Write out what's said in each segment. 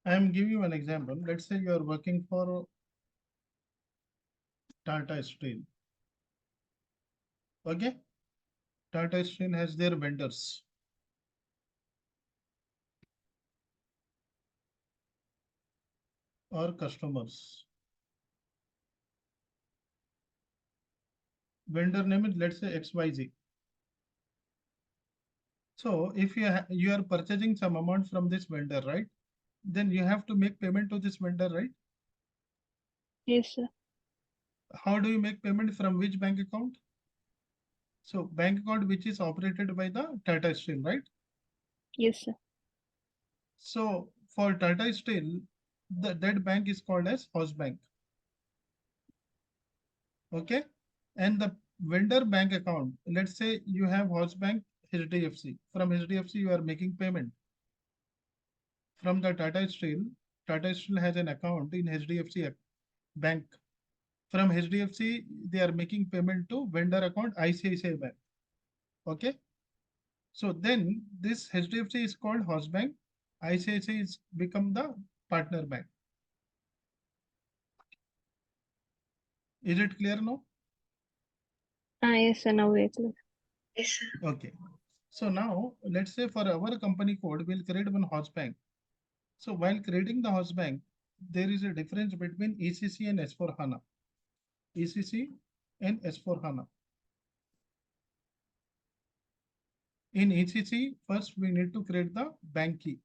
I am giving you an example. Let's say you are working for Tata Steel. Okay, Tata Steel has their vendors. Or customers. Vendor name is, let's say, XYZ. So if you are purchasing some amount from this vendor, right? Then you have to make payment to this vendor, right? Yes, sir. How do you make payment, from which bank account? So bank account which is operated by the Tata Steel, right? Yes, sir. So for Tata Steel, that bank is called as house bank. Okay. And the vendor bank account, let's say you have house bank HDFC. From HDFC, you are making payment. From the Tata Steel has an account in HDFC bank. From HDFC, they are making payment to vendor account ICICI Bank. Okay. So then this HDFC is called house bank. ICICI is become the partner bank. Is it clear now? Yes, sir. Now very clear. Yes, sir. Okay. So now let's say for our company code, we'll create one house bank. So while creating the house bank, there is a difference between ECC and S4 HANA. ECC and S4 HANA. In ECC, first we need to create the bank key.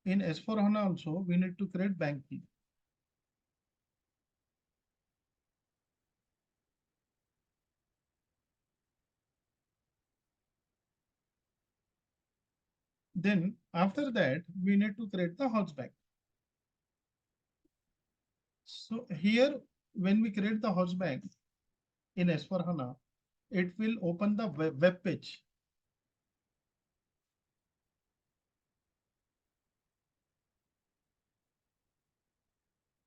In S4 HANA also, we need to create bank key. Then after that, we need to create the house bank. So here, when we create the house bank in S4 HANA, it will open the web page.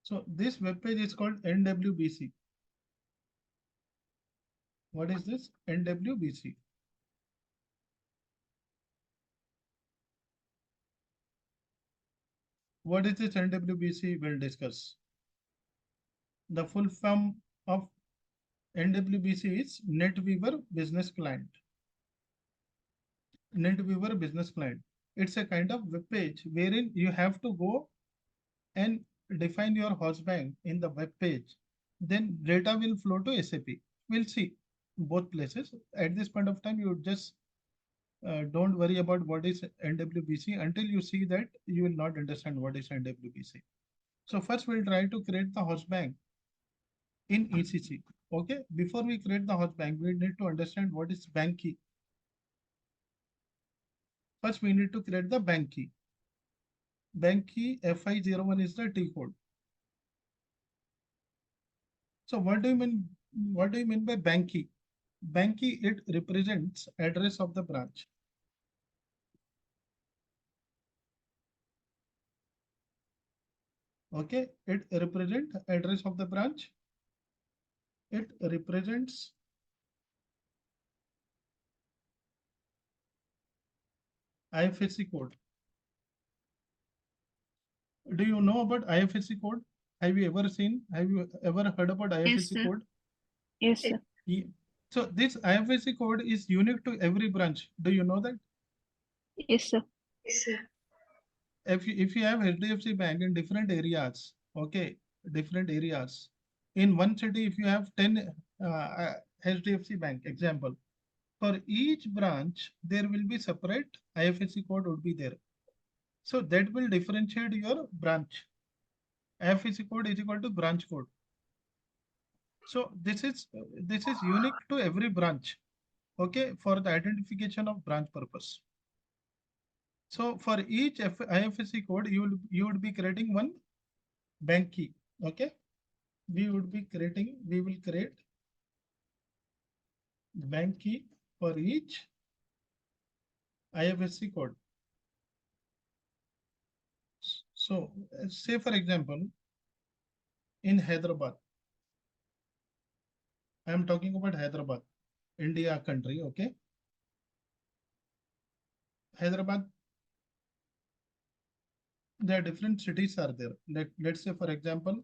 So this web page is called NWBC. What is this? NWBC. What is this NWBC? We'll discuss. The full form of NWBC is NetWeaver Business Client. NetWeaver Business Client. It's a kind of web page wherein you have to go and define your house bank in the web page. Then data will flow to SAP. We'll see both places. At this point of time, you just don't worry about what is NWBC. Until you see that, you will not understand what is NWBC. So first we'll try to create the house bank in ECC. Okay, before we create the house bank, we need to understand what is bank key. First, we need to create the bank key. Bank key FI01 is the T code. So what do you mean? What do you mean by bank key? Bank key, it represents address of the branch. Okay, it represents address of the branch. It represents IFSC code. Do you know about IFSC code? Have you ever seen? Have you ever heard about Yes, IFSC sir. code? Yes, sir. So this IFSC code is unique to every branch. Do you know that? Yes, sir. Yes, sir. If you have HDFC Bank in different areas, okay, different areas. In one city, if you have 10 HDFC Bank, example, for each branch, there will be separate IFSC code would be there. So that will differentiate your branch. IFSC code is equal to branch code. So this is unique to every branch, okay, for the identification of branch purpose. So for each IFSC code, you would be creating one bank key. Okay, we will create the bank key for each IFSC code. So say for example, in Hyderabad, I am talking about Hyderabad, India country. Okay, Hyderabad. there are different cities are there. Let's say, for example,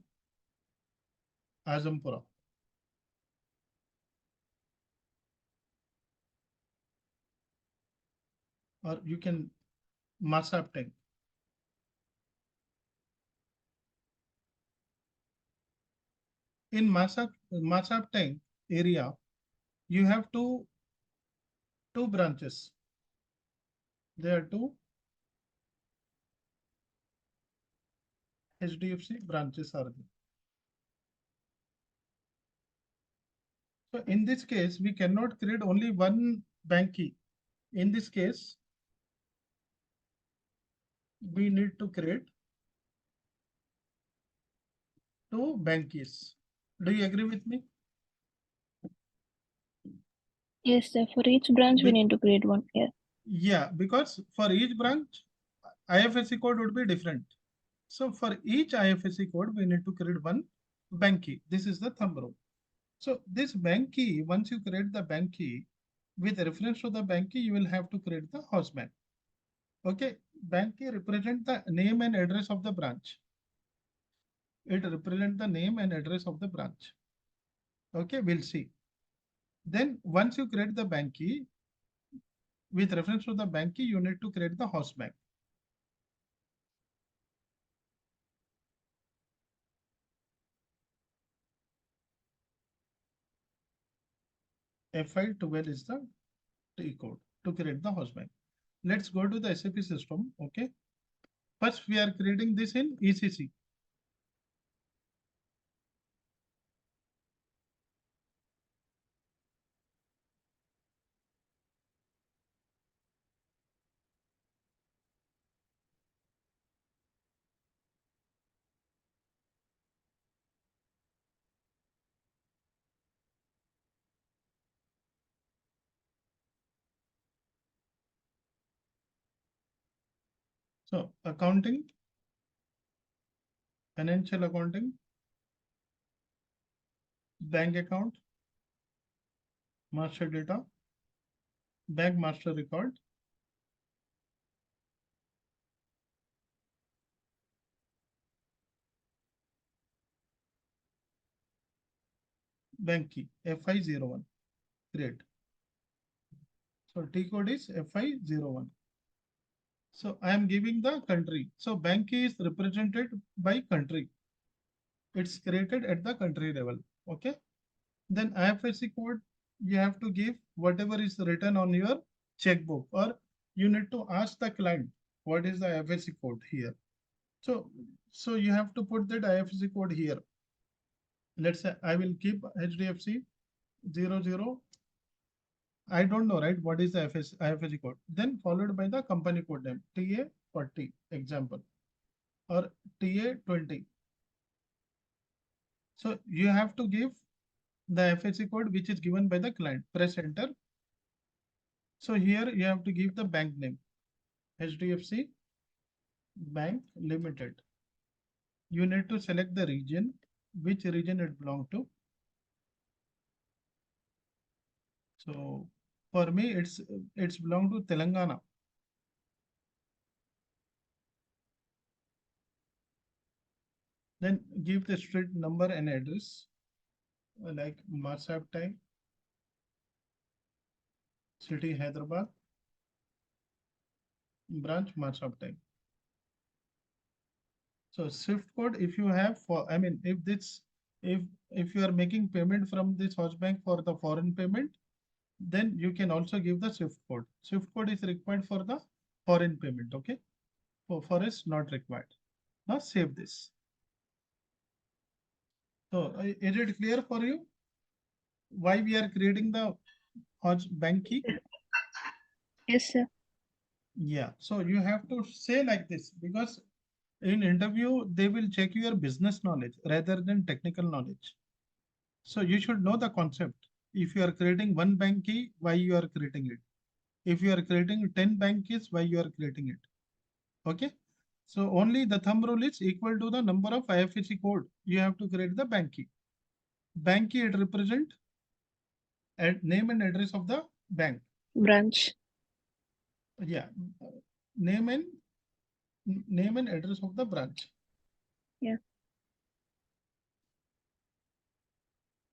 Azampura, or you can Masapteng. In Masapteng area, you have two branches. There are two HDFC branches are there. So in this case, we cannot create only one bank key. In this case, we need to create two bank keys. Do you agree with me? Yes, sir. For each branch, we Be- need to create one. Yeah. yeah, because for each branch, IFSC code would be different. So for each IFSC code, we need to create one bank key. This is the thumb rule. So this bank key, once you create the bank key, with reference to the bank key, you will have to create the house bank. Okay, bank key represent the name and address of the branch. It represent the name and address of the branch. Okay, we'll see. Then once you create the bank key, with reference to the bank key, you need to create the house bank. FI12 is the T code to create the house bank. Let's go to the SAP system. Okay. First, we are creating this in ECC. So accounting, financial accounting, bank account, master data, bank master record, bank key, FI01. Great. So T code is FI01. So I am giving the country. So bank key is represented by country. It's created at the country level. Okay. Then IFSC code, you have to give whatever is written on your checkbook, or you need to ask the client what is the IFSC code here. So you have to put that IFSC code here. Let's say I will keep HDFC 00. I don't know, right? What is the IFSC code? Then followed by the company code name, TA40 example, or TA20. So you have to give the IFSC code which is given by the client. Press enter. So here you have to give the bank name, HDFC Bank Limited. You need to select the region, which region it belongs to. So for me, it's belong to Telangana. Then give the street number and address, like Masaptai, city Hyderabad, branch Masaptai. So Swift code, if you have for, I mean, if you are making payment from this house bank for the foreign payment, then you can also give the Swift code. Swift code is required for the foreign payment. Okay, for us not required. Now save this. So is it clear for you why we are creating the house bank key? Yes, sir. Yeah. So you have to say like this, because in interview they will check your business knowledge rather than technical knowledge. So you should know the concept. If you are creating one bank key, why you are creating it? If you are creating 10 bank keys, why you are creating it? Okay. So only the thumb rule is equal to the number of IFSC code. You have to create the bank key. Bank key, it represent name and address of the bank. Branch. Yeah. Name and name and address of the branch. Yeah.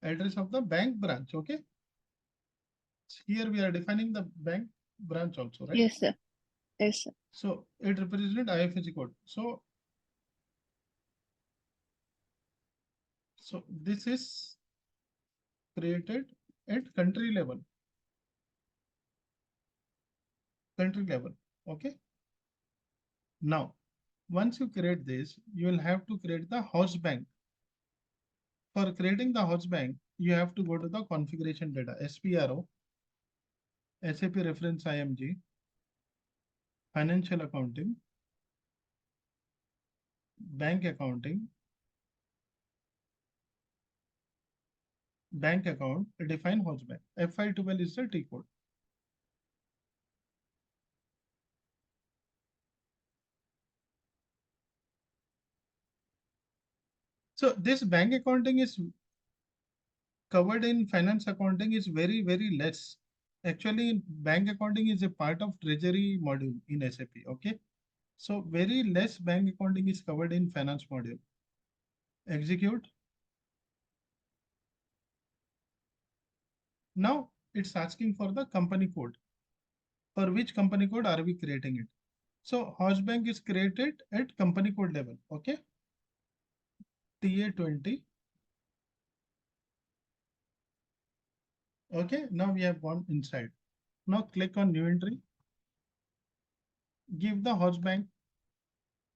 Address of the bank branch. Okay. Here we are defining the bank branch also, right? Yes, sir. Yes, sir. So it represents IFSC code. So this is created at country level. Country level. Okay. Now, once you create this, you will have to create the host bank. For creating the host bank, you have to go to the configuration data, SPRO, SAP reference IMG, financial accounting, bank accounting, bank account, define host bank. F512 is the T code. So this bank accounting is covered in finance accounting is very, very less. Actually, bank accounting is a part of treasury module in SAP. Okay. So very less bank accounting is covered in finance module. Execute. Now it's asking for the company code. For which company code are we creating it? So house bank is created at company code level. Okay. TA20. Okay. Now we have gone inside. Now click on new entry. Give the house bank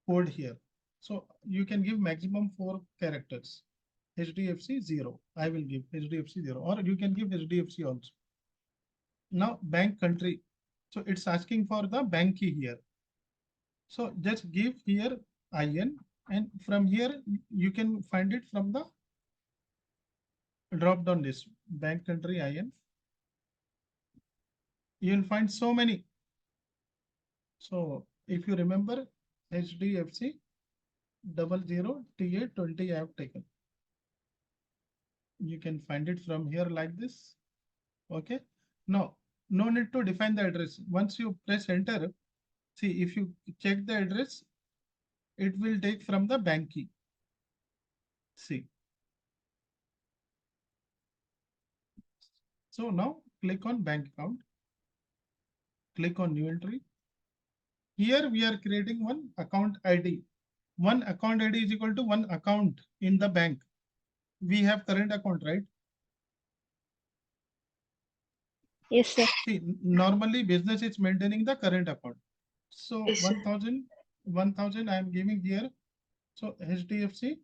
code here. So you can give maximum 4 characters. HDFC 0. I will give HDFC 0, or you can give HDFC also. Now bank country. So it's asking for the bank key here. So just give here IN, and from here you can find it from the drop down list. Bank country IN. You will find so many. So if you remember HDFC 00 TA20 I have taken. You can find it from here like this. Okay. Now, no need to define the address. Once you press enter, see if you check the address, it will take from the bank key. See. So now click on bank account. Click on new entry. Here we are creating one account ID. One account ID is equal to one account in the bank. We have current account, right? Yes, sir. See, normally business is maintaining the current account. So Yes, sir. 1000 I am giving here. So HDFC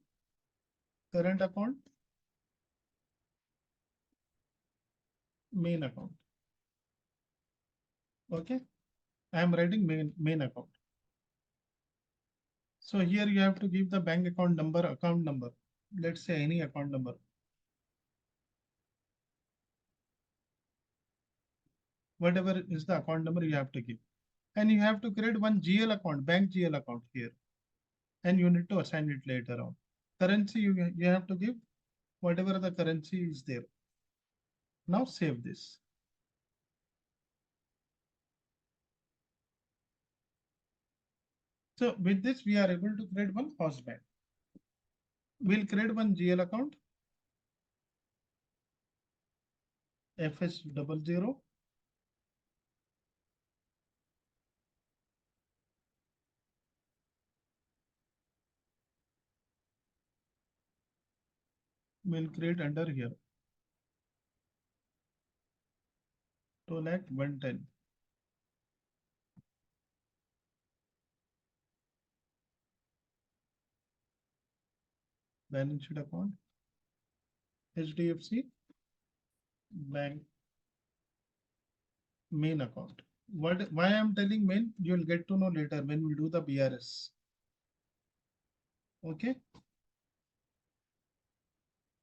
current account, main account. Okay. I am writing main account. So here you have to give the bank account number. Let's say any account number. Whatever is the account number you have to give. And you have to create one GL account, bank GL account here. And you need to assign it later on. Currency, you have to give whatever the currency is there. Now save this. So with this, we are able to create one house bank. We'll create one GL account, FS00. We'll create under here 2,110,000. Balance sheet account, HDFC bank main account. Why I'm telling main, you'll get to know later when we do the BRS. Okay.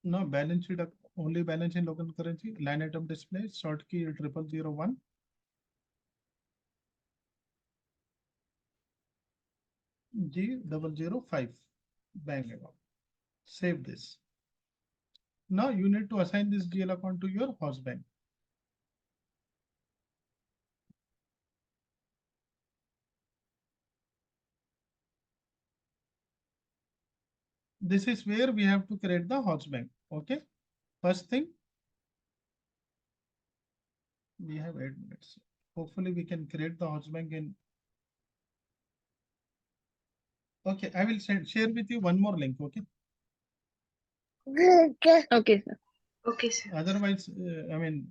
Now balance sheet only balance in local currency, line item display, short key 0001. G005 bank account. Save this. Now you need to assign this GL account to your house bank. this is where we have to create the house bank. Okay. First thing, we have 8 minutes. Hopefully we can create the house bank in. Okay, I will share with you one more link. Okay. Okay, sir. Okay, sir. Otherwise, I mean,